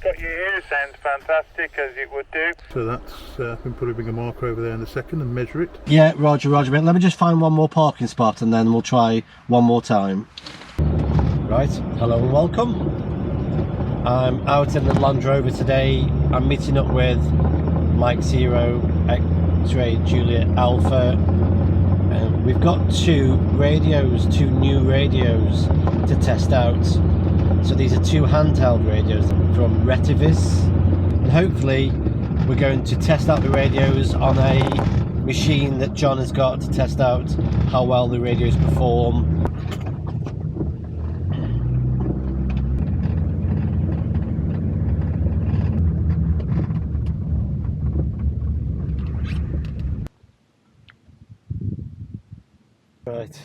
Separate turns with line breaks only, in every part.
got you here. Sounds fantastic, as it would do.
So that's, I can put a bigger marker over there in a second and measure it.
Yeah, roger, roger. Let me just find one more parking spot and then we'll try one more time. Right, hello and welcome. I'm out in the Land Rover today. I'm meeting up with Mike Zero X-Ray Juliet Alpha. We've got two new radios to test out. So these are two handheld radios from Retevis, and hopefully we're going to test out the radios on a machine that John has got to test out how well the radios perform. Right.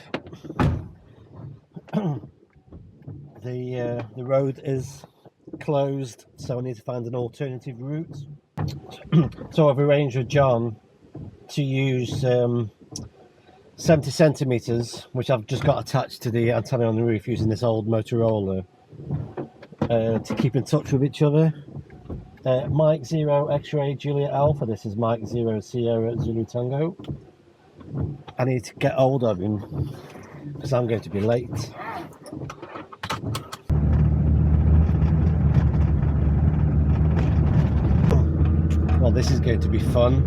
The road is closed, so I need to find an alternative route. So I've arranged with John to use 70 centimeters, which I've just got attached to the antenna on the roof using this old Motorola, to keep in touch with each other. Mike Zero X-Ray Juliet Alpha. This is Mike Zero Sierra Zulu Tango. I need to get hold of him because I'm going to be late. Well, this is going to be fun.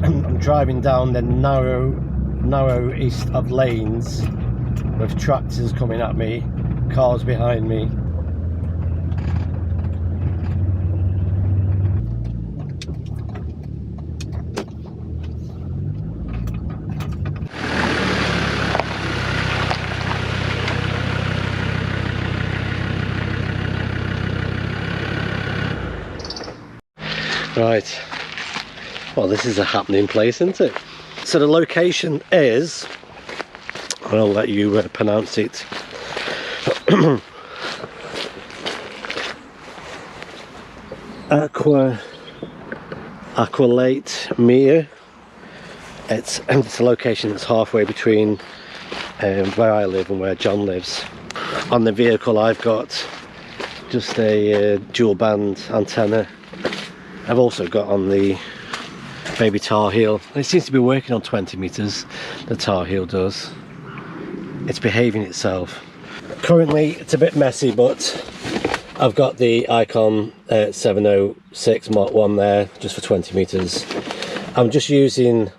I'm driving down the narrow east of lanes with tractors coming at me, cars behind me. Right, well, this is a happening place, isn't it? So the location is, I'll let you pronounce it, Aqualate Mere. It's a location that's halfway between where I live and where John lives. On the vehicle I've got just a dual band antenna. I've also got on the baby tar heel. It seems to be working on 20 meters, the tar heel does. It's behaving itself. Currently it's a bit messy, but I've got the Icon 706 Mark 1 there, just for 20 meters. I'm just using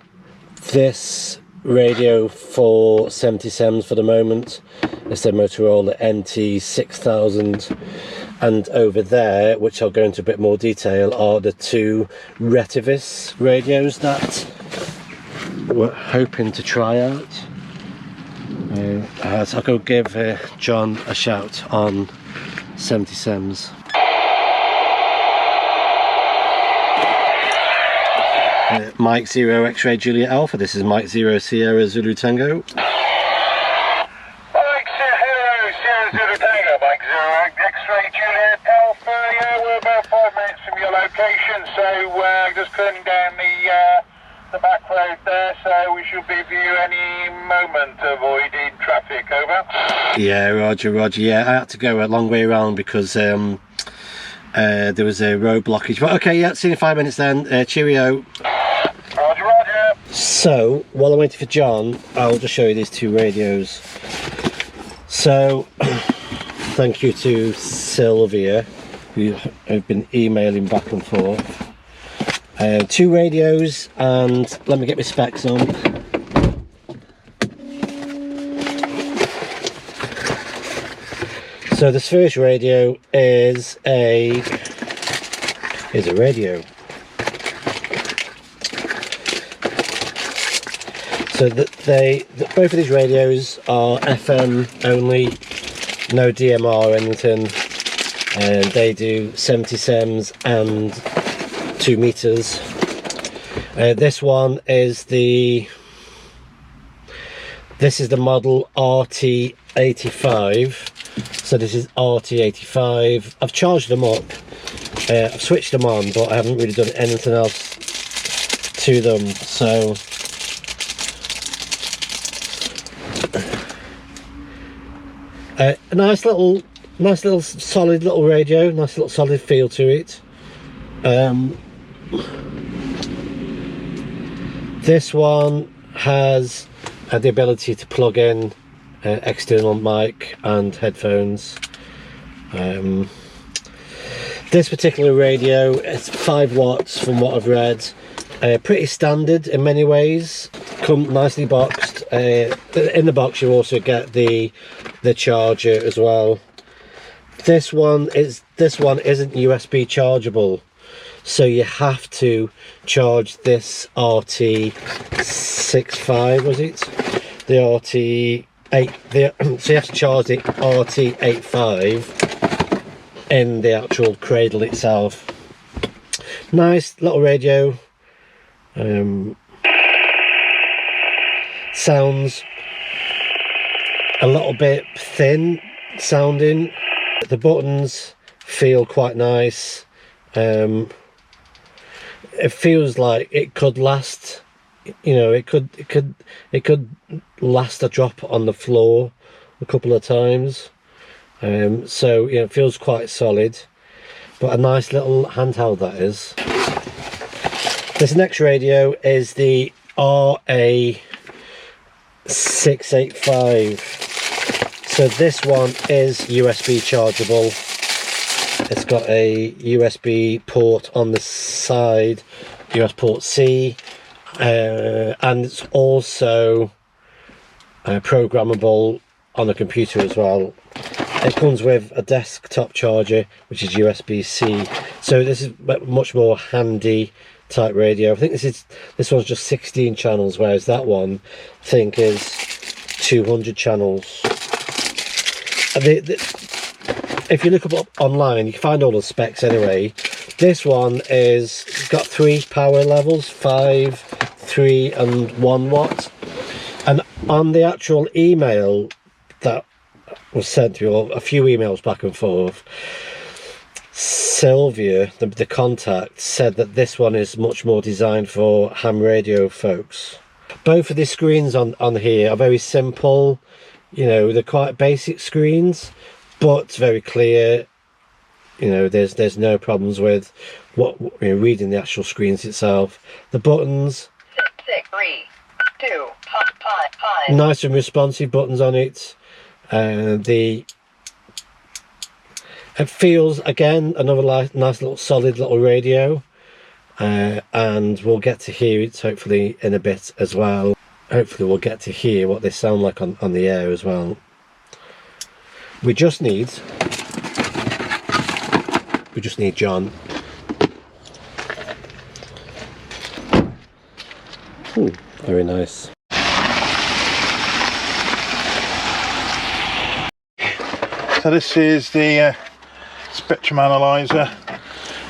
this radio for 70 sems for the moment. It's the Motorola NT6000. And over there, which I'll go into a bit more detail, are the two Retevis radios that we're hoping to try out. So I'll go give John a shout on 70 sems. Mike Zero X-Ray Juliet Alpha. This is Mike Zero Sierra Zulu Tango.
So just turning down the back road there, so we should be with you any moment, avoiding traffic, over.
Yeah, roger, roger. Yeah, I had to go a long way around because there was a road blockage. But okay, yeah, see you in 5 minutes then. Cheerio.
Roger, roger.
So, while I'm waiting for John, I'll just show you these two radios. So, thank you to Sylvia, who have been emailing back and forth. Two radios, and let me get my specs on. So this first radio is a radio. So both of these radios are FM only, no DMR or anything. And they do 70 sems and 2 meters. This one is the model RT85. So this is RT85. I've charged them up. I've switched them on, but I haven't really done anything else to them. So a nice little Nice little solid little radio, nice little solid feel to it. This one has the ability to plug in external mic and headphones. This particular radio, it's 5 watts from what I've read. Pretty standard in many ways. Come nicely boxed. In the box you also get the charger as well. This one isn't USB chargeable, so you have to charge this RT85, was it? The RT8. So you have to charge the RT85 in the actual cradle itself. Nice little radio. Sounds a little bit thin sounding. The buttons feel quite nice. It feels like it could last, you know, it could last a drop on the floor a couple of times. So you know, it feels quite solid, but a nice little handheld that is. This next radio is the RA685. So this one is USB chargeable. It's got a USB port on the side, USB port C, and it's also programmable on a computer as well. It comes with a desktop charger, which is USB-C. So this is much more handy type radio. I think this one's just 16 channels, whereas that one I think is 200 channels. If you look up online, you can find all the specs anyway. This one is got 3 power levels, 5, 3 and 1 watt. And on the actual email that was sent to me, or a few emails back and forth, Sylvia, the contact, said that this one is much more designed for ham radio folks. Both of the screens on here are very simple. You know, they're quite basic screens, but very clear. You know, there's no problems with reading the actual screens itself. The buttons,
6, 3, 2, 5.
Nice and responsive buttons on it. It feels, again, another nice little solid little radio, and we'll get to hear it hopefully in a bit as well. Hopefully we'll get to hear what they sound like on the air as well. We just need John. Ooh, very nice.
So this is the spectrum analyzer.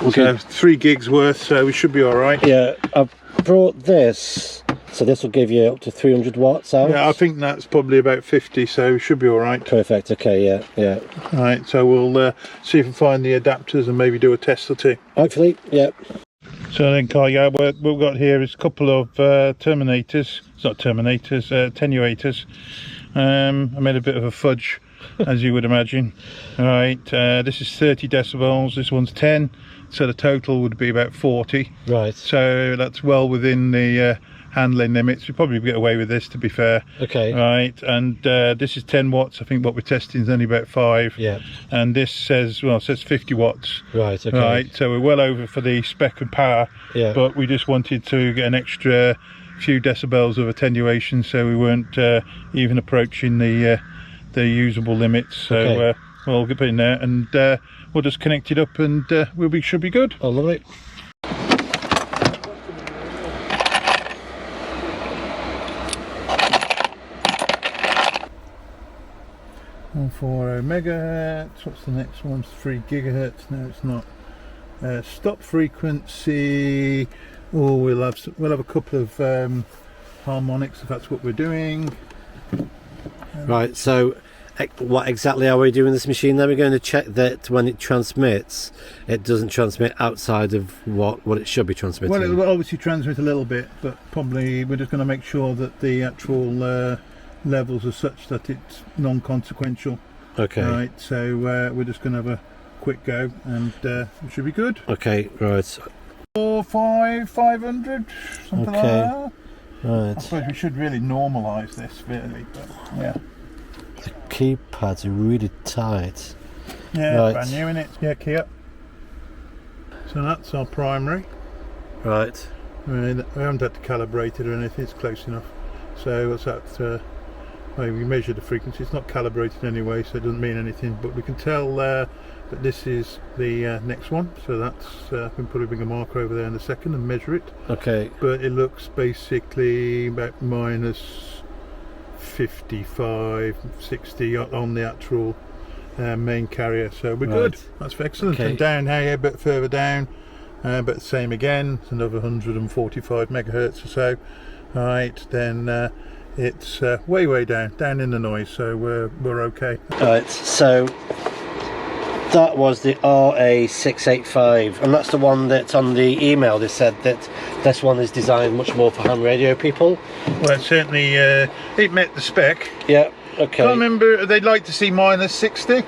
Okay.
So 3 gigs worth, so we should be all right.
Yeah, I've brought this, so this will give you up to 300 watts out.
Yeah, I think that's probably about 50, so we should be all right.
Perfect. Okay. Yeah.
All right, so we'll see if we can find the adapters and maybe do a test or 2.
Hopefully. Yeah.
So then, Carl, yeah, what we've got here is a couple of attenuators. I made a bit of a fudge, as you would imagine. All right, this is 30 decibels, this one's 10, so the total would be about 40.
Right.
So that's well within the handling limits. We probably get away with this, to be fair.
Okay.
Right, and this is 10 watts. I think what we're testing is only about 5.
Yeah.
And this says 50 watts.
Right. Okay.
Right, so we're well over for the spec and power.
Yeah.
But we just wanted to get an extra few decibels of attenuation, so we weren't even approaching the usable limits. So
Okay.
we'll get it in there, and we'll just connect it up, and should be good.
Oh, lovely.
140 megahertz. What's the next one? 3 gigahertz. No, it's not. Stop frequency. Oh, we'll have a couple of harmonics if that's what we're doing.
Right. So, what exactly are we doing in this machine? Then we're going to check that when it transmits, it doesn't transmit outside of what it should be transmitting.
Well, it will obviously transmit a little bit, but probably we're just going to make sure that the actual levels are such that it's non-consequential.
Okay.
Right, so we're just going to have a quick go, and it should be good.
Okay, right.
500, something like
Okay.
that.
Right.
I suppose we should really normalise this, really, but yeah.
The keypads are really tight.
Yeah,
Right.
brand new in it. Yeah, key up. So that's our primary.
Right.
We haven't had to calibrate it or anything, it's close enough. So what's that? Well, we measure the frequency, it's not calibrated anyway, so it doesn't mean anything, but we can tell that this is the next one. So that's, we can put a bigger marker over there in a second and measure it.
Okay.
But it looks basically about minus 55, 60 on the actual main carrier, so we're good. That's excellent.
Okay.
And down here, a bit further down, but the same again, it's another 145 megahertz or so. Right, then it's way down in the noise, so we're okay.
Right, so that was the RA685, and that's the one that's on the email. They said that this one is designed much more for ham radio people.
Well, certainly it met the spec.
Yeah, okay.
I can't remember, they'd like to see minus 60.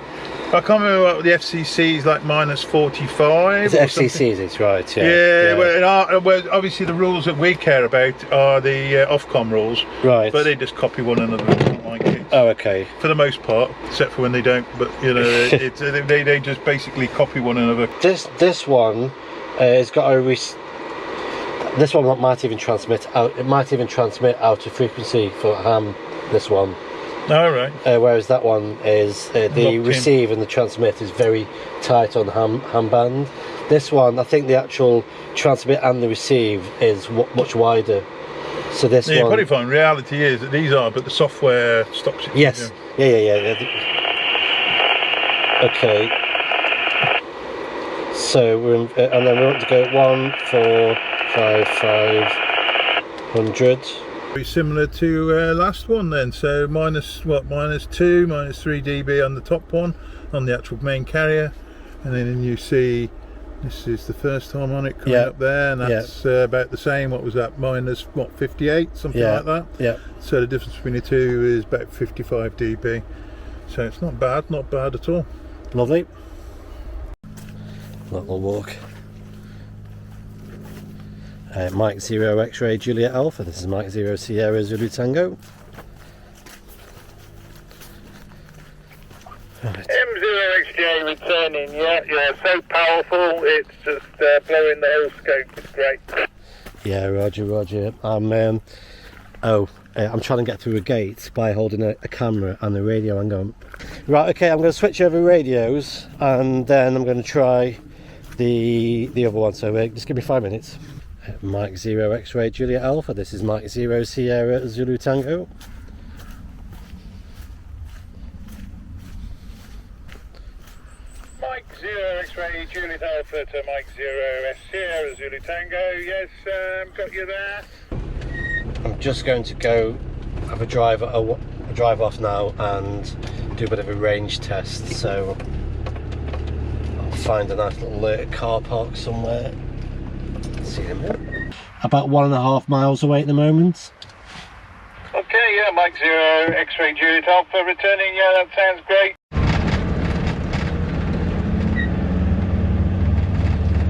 I can't remember what the FCC is like, minus 45.
It's FCC, is it? Right, yeah.
Yeah, well, obviously the rules that we care about are the Ofcom rules.
Right.
But they just copy one another. It's not like it.
Oh, okay.
For the most part, except for when they don't. But you know, they just basically copy one another.
This one has got a this one might even transmit out. It might even transmit out of frequency for ham. This one.
All right.
Whereas that one is the receive and the transmit is very tight on ham band. This one, I think the actual transmit and the receive is much wider. So this one.
You probably find reality is that these are, but the software stops it.
Yes. Yeah. Okay. So we're in, and then we want to go 145,500.
Very similar to last one then. So minus 3 dB on the top one on the actual main carrier, and then you see this is the first time on it coming up there, and that's about the same. What was that? Minus 58, something like that.
Yeah.
So the difference between the two is about 55 dB. So it's not bad at all.
Lovely. Little walk. Mike 0 X-ray Juliet Alpha. This is Mike 0 Sierra Zulu Tango. Right.
M0XJ returning, yeah, so powerful, it's just blowing the whole scope, it's great.
Yeah, Roger. I'm trying to get through a gate by holding a camera and a radio. I'm going, right, okay, I'm going to switch over radios and then I'm going to try the other one, so just give me 5 minutes. Mike 0 X-ray Juliet Alpha. This is Mike 0 Sierra Zulu Tango.
Mike 0 X-ray Juliet Alpha to Mike 0 Sierra Zulu Tango. Yes, got you there.
I'm just going to go have a drive off now and do a bit of a range test. So I'll find a nice little car park somewhere. See you in a minute. About 1.5 miles away at the moment.
Okay, yeah, Mike 0 X-ray Juliet Alpha returning. Yeah, that sounds great.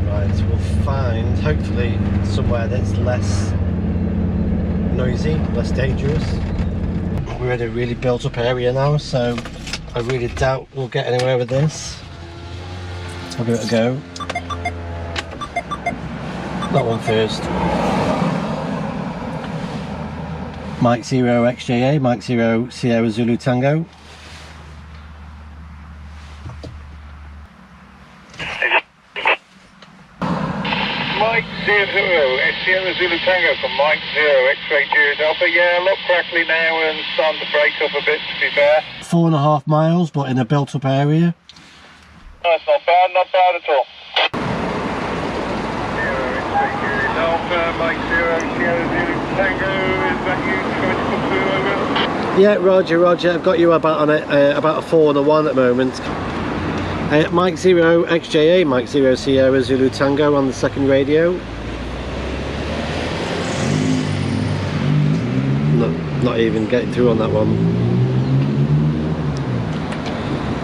Right, we'll find hopefully somewhere that's less noisy, less dangerous. We're in a really built up area now, so I really doubt we'll get anywhere with this. I'll give it a go. That one first. Mike 0 XJA, Mike 0 Sierra Zulu Tango.
Mike 0 Sierra Zulu Tango from Mike 0 X-ray Juliet Alpha. Yeah, a lot crackly now and starting to break up a bit, to be fair.
4.5 miles, but in a built up area.
That's not bad at all. 0 X-ray Juliet Alpha, Mike 0 Sierra Zulu Tango. Is that you trying to come through over?
Yeah, Roger. I've got you about a 4 and a 1 at the moment. Mike 0 XJA, Mike 0 Sierra Zulu Tango on the second radio. Not even getting through on that one.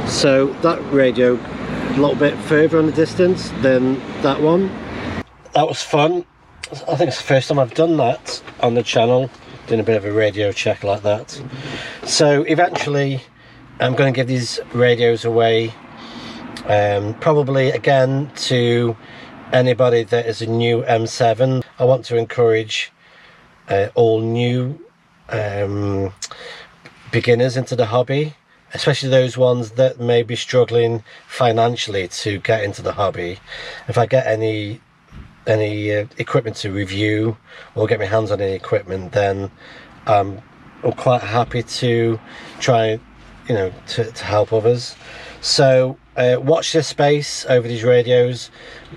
So that radio a little bit further on the distance than that one. That was fun. I think it's the first time I've done that on the channel, doing a bit of a radio check like that. So eventually I'm going to give these radios away, probably again to anybody that is a new M7. I want to encourage all new beginners into the hobby, especially those ones that may be struggling financially to get into the hobby. If I get any equipment to review or get my hands on any equipment, then I'm quite happy to try, you know, to help others. So watch this space over these radios.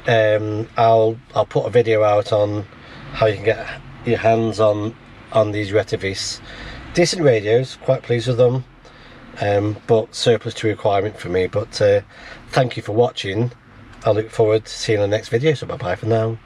I'll put a video out on how you can get your hands on these Retevis. Decent radios, quite pleased with them, but surplus to requirement for me. But thank you for watching. I look forward to seeing the next video, so bye bye for now.